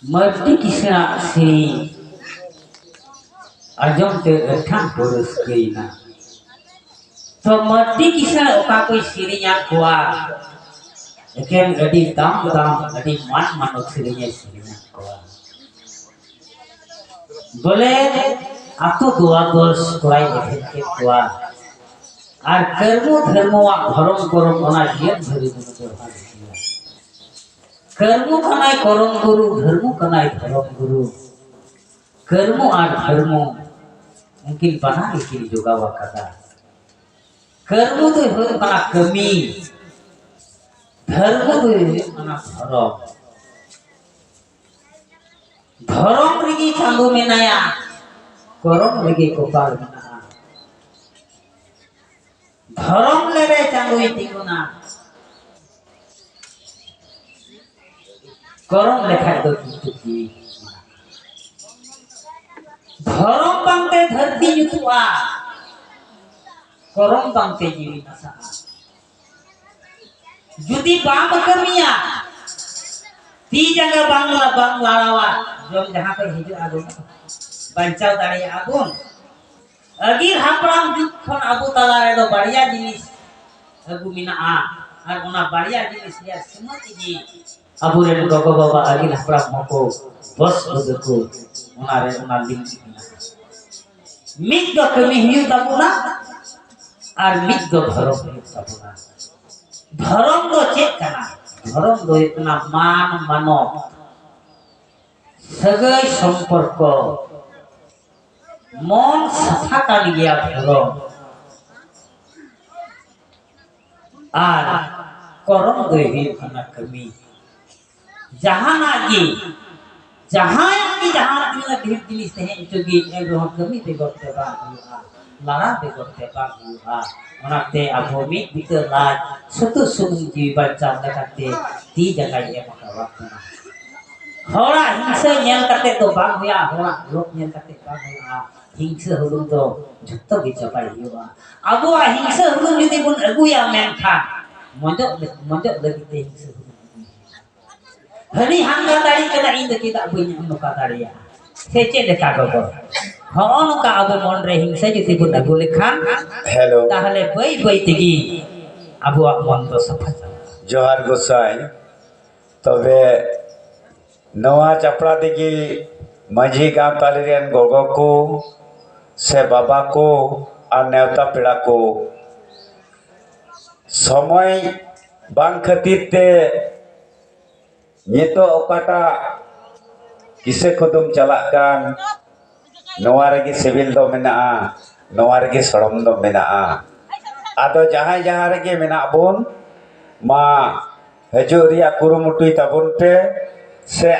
मर्दी किसना सेरी आजम ते अठान बरस गई ना तो मर्दी किसना ओका कोई सेरिया कुआ लेकिन अड़ी दाम दाम अड़ी मान मान सेरिया सेरिया कुआ बोले आतो दुआ दोस कोई देखे के कुआ और कर्मो धर्मो आ धर्म करम ओना जियन धरि दुनो कर्मो कनाय करम गुरु धर्मो कनाय धर्म गुरु कर्मो और धर्मो उनकिन बना लेकिन जोगावा कदा कर्मो तो हो बना कमी धर्मो तो बना धर्म धर्म रिगी चांगो मेनाया करम रिगी कोपाल मेना धर्म लेरे चांगो इतिगुना करम लेखा दो तुकी धर्म बांगते धरती युतुआ करम बांगते जीवी नसा जुदी बाम कमिया ती जगह बांगला बांगलावा जो जहां पे हिजु आगो बंचाव दाड़ी आगो अगिर हापराम जुग खन आबो तला रे दो बढ़िया जिनिस अगु मिना आ और ओना बढ़िया जिनिस या सुमति जी अबु रे गोगो बाबा अगिर हापराम मको बस बदको ओना रे ओना लिंक मिद दो कमी हियु ताबुना और मिद दो धर्म हियु ताबुना धर्म दो चेक कना धर्म दो इतना मान मानो सगै संपर्क मन सफा कर गया धर्म और करम दो ही कना कमी जहां नागी जहां की जहां की ढेर जिनिस है जोगी एगो कमी पे करते बा हुआ लारा पे करते बा हुआ ओनाते आबो मी भीतर लाज सतु सुन जी बच्चा लेकाते ती जगह ये मकावा होरा हिंसा नेल करते तो बा हुआ होरा लोक नेल करते बा हुआ हिंसा हुलुम तो झत्तो गे चपाई हुआ आबो हिंसा हुलुम जदी बुन अगुया मेनखा मजो लगते हिंसा हनी हांगा दाड़ी कदा इन दे चेदा बई नोका दाड़िया से चेद का गो हो नोका आबो मन रे हिंसा जति बुन अगु लेखान हेलो ताहले बई बई तिगी आबो मन तो सफा जोहार गोसाई तबे नवा चपड़ा दिगी माझी गांव तालीरेन गोगो को से बाबा को और नेवता पेड़ा को समय बांग खातिर ते नितो ओकाटा किसे खुदुम चलाक कान नवा रेगी सिविल दो मेना नवा रेगी सड़म दो मेना आदो जहां जहां रेगी मेना बोन मा हजूरिया कुरुमुटुई ताबुन पे से